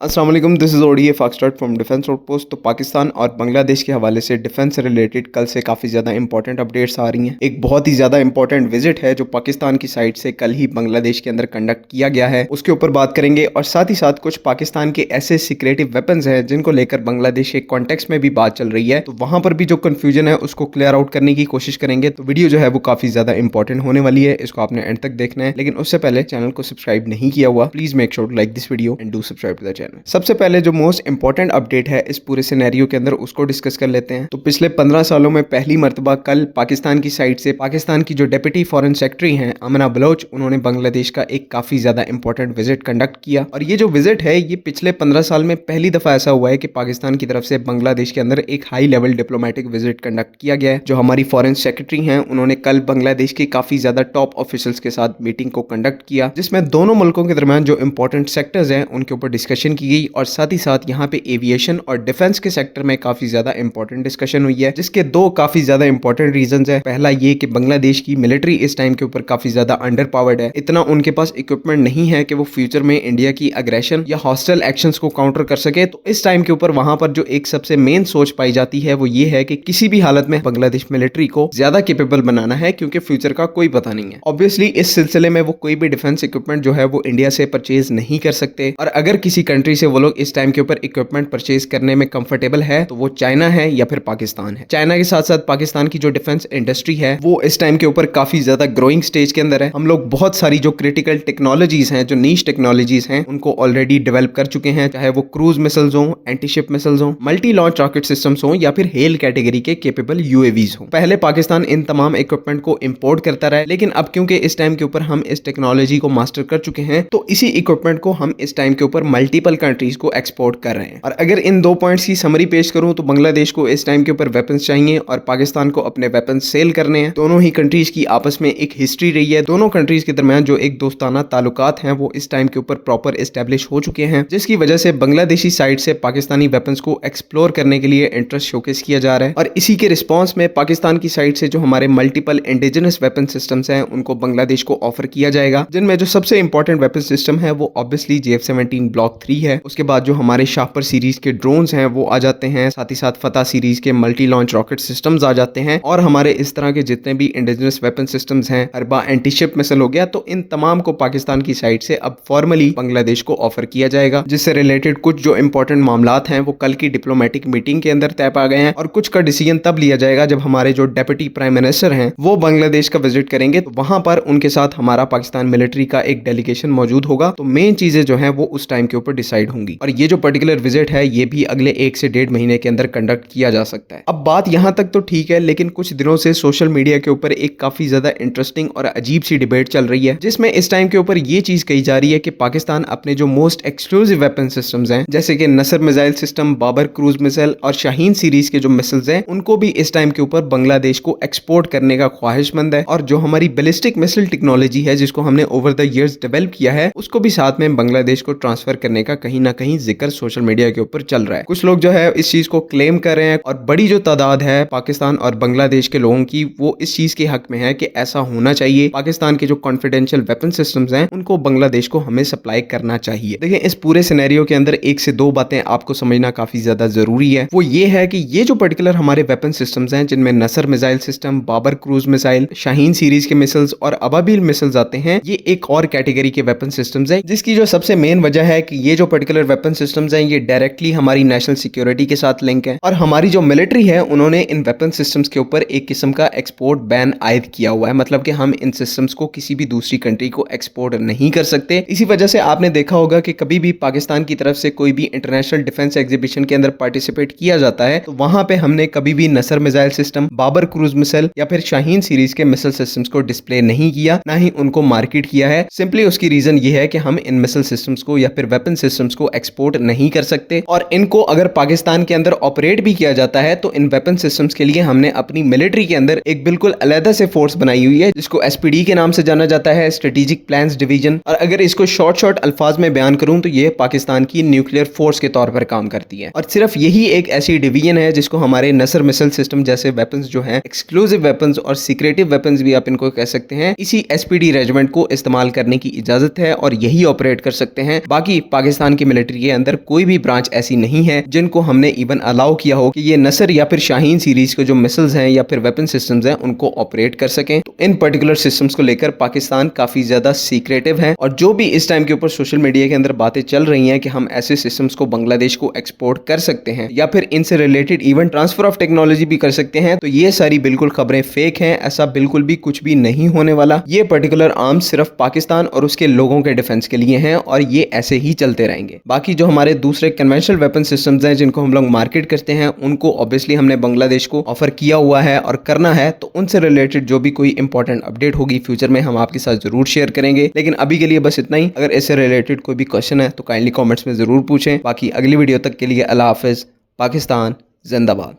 अस्सलाम वालेकुम, this is ODA foxtrot from defence outpost. तो पाकिस्तान और बांग्लादेश के हवाले से डिफेंस से रिलेटेड कल से काफ़ी ज़्यादा इंपॉर्टेंट अपडेट्स आ रही हैं। एक बहुत ही ज़्यादा इंपॉर्टेंट विजिट है जो पाकिस्तान की साइड से कल ही बांग्लादेश के अंदर कंडक्ट किया गया है, उसके ऊपर बात करेंगे। और साथ ही साथ कुछ पाकिस्तान के ऐसे सीक्रेटिव वेपन्स हैं जिनको लेकर बांग्लादेश के कॉन्टेक्स्ट में भी बात चल रही है, तो वहाँ पर भी जो कन्फ्यूजन है उसको क्लियर आउट करने की कोशिश करेंगे। तो वीडियो जो है वो काफ़ी ज़्यादा इंपॉर्टेंट होने वाली है, इसको आपने एंड तक देखना है। लेकिन उससे पहले चैनल को सब्सक्राइब नहीं किया हुआ, please make sure to like this video and do subscribe to the channel. सबसे पहले जो मोस्ट इंपॉर्टेंट अपडेट है इस पूरे सिनेरियो के अंदर उसको डिस्कस कर लेते हैं। तो पिछले 15 सालों में पहली मर्तबा कल पाकिस्तान की साइड से पाकिस्तान की जो डेप्यूटी फॉरेन सेक्रेटरी हैं आमना बलोच, उन्होंने बांग्लादेश का एक काफी ज्यादा इंपॉर्टेंट विजिट कंडक्ट किया। और ये जो विजिट है ये पिछले 15 साल में पहली दफा ऐसा हुआ है कि पाकिस्तान की तरफ से बांग्लादेश के अंदर एक high level diplomatic visit conduct किया गया है। जो हमारी फॉरेन सेक्रेटरी हैं उन्होंने कल बांग्लादेश के काफी ज्यादा टॉप ऑफिशियल्स के साथ मीटिंग को कंडक्ट किया, जिसमें दोनों मुल्कों के दरमियान जो इंपॉर्टेंट सेक्टर्स हैं उनके ऊपर डिस्कशन की गई। और साथ ही साथ यहाँ पे एविएशन और डिफेंस के सेक्टर में काफी ज्यादा इंपॉर्टेंट डिस्कशन हुई है, जिसके दो काफी ज्यादा इंपॉर्टेंट रीजंस है। पहला ये कि बांग्लादेश की मिलिट्री इस टाइम के ऊपर काफी ज्यादा अंडर पावर्ड है, इतना उनके पास इक्विपमेंट नहीं है कि वो फ्यूचर में इंडिया की अग्रेशन या हॉस्टाइल एक्शंस को काउंटर कर सके। तो इस टाइम के ऊपर वहां पर जो एक सबसे मेन सोच पाई जाती है वो ये है कि किसी भी हालत में बांग्लादेश मिलिट्री को ज्यादा केपेबल बनाना है, क्योंकि फ्यूचर का कोई पता नहीं है। ऑब्वियसली इस सिलसिले में वो कोई भी डिफेंस इक्विपमेंट जो है वो इंडिया से परचेज नहीं कर सकते, और अगर किसी कंट्री से वो लोग इस टाइम के ऊपर इक्विपमेंट परचेज करने में कंफर्टेबल है तो वो चाइना है या फिर पाकिस्तान है। चाइना के साथ साथ पाकिस्तान की जो डिफेंस इंडस्ट्री है वो इस टाइम के ऊपर काफी ज्यादा ग्रोइंग स्टेज के अंदर है। हम लोग बहुत सारी जो क्रिटिकल टेक्नोलॉजीज हैं, जो नीश टेक्नोलॉजीज हैं, उनको ऑलरेडी डेवलप कर चुके हैं, चाहे वो क्रूज मिसाइल्स हो, एंटी शिप मिसाइल्स हो, मल्टी लॉन्च रॉकेट सिस्टम्स हो या फिर हेल कैटेगरी के केपेबल यूएवीज हो। पहले पाकिस्तान इन तमाम इक्विपमेंट को इंपोर्ट करता रहा है, लेकिन अब क्योंकि इस टाइम के ऊपर हम इस टेक्नोलॉजी को मास्टर कर चुके हैं तो इसी इक्विपमेंट को हम इस टाइम के ऊपर मल्टीपल कंट्रीज को एक्सपोर्ट कर रहे हैं। और अगर इन दो पॉइंट्स की समरी पेश करूं तो बांग्लादेश को इस टाइम के ऊपर वेपन्स चाहिए और पाकिस्तान को अपने वेपन्स सेल करने हैं। दोनों ही कंट्रीज की आपस में एक हिस्ट्री रही है, दोनों कंट्रीज के दरमियान जो एक दोस्ताना ताल्लुकात हैं वो इस टाइम के ऊपर प्रॉपर एस्टेब्लिश हो चुके हैं, जिसकी वजह से बांग्लादेशी साइड से पाकिस्तानी वेपन्स को एक्सप्लोर करने के लिए इंटरेस्ट शोकेस किया जा रहा है। और इसी के रिस्पॉन्स में पाकिस्तान की साइड से जो हमारे मल्टीपल इंडिजिनस वेपन सिस्टम्स हैं उनको बांग्लादेश को ऑफर किया जाएगा, जिनमें जो सबसे इंपॉर्टेंट वेपन सिस्टम है वो ऑब्वियसली JF-17 ब्लॉक 3 है। उसके बाद जो हमारे शापर सीरीज के ड्रोन्स हैं वो आ जाते हैं, साथ ही साथ फतह सीरीज के मल्टी लॉन्च रॉकेट सिस्टम्स आ जाते हैं, और हमारे इस तरह के जितने भी इंडिजिनस वेपन सिस्टम्स हैं, अरबा एंटी शिप मिसाइल हो गया, तो इन तमाम को पाकिस्तान की साइड से अब फॉर्मली बांग्लादेश को ऑफर किया जाएगा। जिससे रिलेटेड कुछ जो इंपॉर्टेंट मामलात हैं वो कल की डिप्लोमेटिक मीटिंग के अंदर तय पा गए हैं, और कुछ का डिसीजन तब लिया जाएगा जब हमारे जो डेप्यूटी प्राइम मिनिस्टर हैं वो बांग्लादेश का विजिट करेंगे, तो वहां पर उनके साथ हमारा पाकिस्तान मिलिट्री का एक डेलीगेशन मौजूद होगा। तो मेन चीजें जो है वो उस टाइम के ऊपर डिसाइड होंगी, और ये जो पर्टिकुलर विजिट है ये भी अगले 1 से 1.5 महीने के अंदर कंडक्ट किया जा सकता है। अब बात यहां तक तो ठीक है, लेकिन कुछ दिनों से सोशल मीडिया के ऊपर एक काफी ज्यादा इंटरेस्टिंग और अजीब सी डिबेट चल रही है, जिसमें इस टाइम के ऊपर ये चीज कही जा रही है कि पाकिस्तान अपने जो मोस्ट एक्सक्लूसिव वेपन सिस्टम्स हैं, जैसे कि Nasr missile system, Babur cruise missile और शाहीन सीरीज के जो मिसाइल्स हैं, उनको भी इस टाइम के ऊपर बांग्लादेश को एक्सपोर्ट करने का ख्वाहिशमंद है। और जो हमारी बैलिस्टिक मिसाइल टेक्नोलॉजी है जिसको हमने ओवर द ईयर्स डेवलप किया है, उसको भी साथ में बांग्लादेश को ट्रांसफर करने का कहीं ना कहीं जिक्र सोशल मीडिया के ऊपर चल रहा है। कुछ लोग जो है इस चीज को क्लेम कर रहे हैं, और बड़ी जो तादाद है पाकिस्तान और बांग्लादेश के लोगों की वो इस चीज के हक में है कि ऐसा होना चाहिए। पाकिस्तान के जो कॉन्फिडेंशियल वेपन सिस्टम्स हैं उनको बांग्लादेश को हमें सप्लाई करना चाहिए। देखिए, इस पूरे सिनेरियो के अंदर 1 से 2 बातें आपको समझना काफी ज्यादा जरूरी है। वो ये है कि ये जो पर्टिकुलर हमारे वेपन सिस्टम्स हैं, जिनमें Nasr missile system, Babur cruise missile, Shaheen series के मिसाइल्स और अबाबिल मिसाइल्स आते हैं, ये एक और कैटेगरी के वेपन सिस्टम्स हैं, जिसकी जो सबसे मेन वजह है कि ये जो पर्टिकुलर वेपन सिस्टम्स हैं ये डायरेक्टली हमारी नेशनल सिक्योरिटी के साथ लिंक है, और हमारी जो मिलिट्री है उन्होंने इन वेपन सिस्टम्स के ऊपर एक किस्म का एक्सपोर्ट बैन आयद किया हुआ है। मतलब कि हम इन सिस्टम्स को किसी भी दूसरी कंट्री को एक्सपोर्ट नहीं कर सकते। इसी वजह से आपने देखा होगा कि कभी भी पाकिस्तान की तरफ से कोई भी इंटरनेशनल डिफेंस एग्जीबिशन के अंदर पार्टिसिपेट किया जाता है तो वहां पे हमने कभी भी Nasr missile system, Babur cruise missile या फिर शाहीन सीरीज के मिसाइल सिस्टम्स को डिस्प्ले नहीं किया, ना ही उनको मार्केट किया है। सिंपली उसकी रीजन ये है कि हम इन मिसाइल सिस्टम्स को या फिर वेपन सिस्टम्स को एक्सपोर्ट नहीं कर सकते, और इनको अगर पाकिस्तान के अंदर ऑपरेट भी किया जाता है तो इन वेपन सिस्टम्स के लिए हमने अपनी मिलिट्री के अंदर एक बिल्कुल अलग से फोर्स बनाई हुई है, जिसको SPD के नाम से जाना जाता है, स्ट्रेटेजिक प्लान्स डिवीजन। और अगर इसको शॉर्ट अल्फाज में बयान करूं तो ये पाकिस्तान की न्यूक्लियर फोर्स के तौर पर काम करती है, और सिर्फ यही एक ऐसी डिवीजन है जिसको हमारे नसर मिसाइल सिस्टम जैसे वेपन्स जो हैं, एक्सक्लूसिव वेपन्स और सीक्रेटिव वेपन्स भी आप इनको कह सकते हैं, इसी SPD रेजिमेंट को इस्तेमाल करने की इजाजत है और यही ऑपरेट कर सकते हैं। बाकी पाकिस्तान पाकिस्तान की मिलिट्री के अंदर कोई भी ब्रांच ऐसी नहीं है जिनको हमने इवन अलाउ किया हो कि ये नसर या फिर शाहीन सीरीज के जो मिसाइल्स हैं या फिर वेपन सिस्टम्स हैं उनको ऑपरेट कर सकें। तो इन पर्टिकुलर सिस्टम्स को लेकर पाकिस्तान काफी ज्यादा सीक्रेटिव है, और जो भी इस टाइम के ऊपर सोशल मीडिया के अंदर बातें चल रही हैं कि हम ऐसे सिस्टम्स को बांग्लादेश को एक्सपोर्ट कर सकते हैं या फिर इनसे related even transfer of technology भी कर सकते हैं, तो ये सारी बिल्कुल खबरें फेक हैं। ऐसा बिल्कुल भी कुछ भी नहीं होने वाला। ये पर्टिकुलर आर्म्स सिर्फ पाकिस्तान और उसके लोगों के डिफेंस के लिए हैं और ये ऐसे ही चलते रहेंगे। बाकी जो हमारे दूसरे कन्वेंशनल वेपन सिस्टम्स हैं जिनको हम लोग मार्केट करते हैं उनको ऑब्वियसली हमने बांग्लादेश को ऑफर किया हुआ है और करना है, तो उनसे रिलेटेड जो भी कोई इंपॉर्टेंट अपडेट होगी फ्यूचर में हम आपके साथ जरूर शेयर करेंगे। लेकिन अभी के लिए बस इतना ही। अगर इससे रिलेटेड कोई भी क्वेश्चन है तो काइंडली कमेंट्स में जरूर पूछें। बाकी अगली वीडियो तक के लिए अल्लाह हाफिज। पाकिस्तान जिंदाबाद।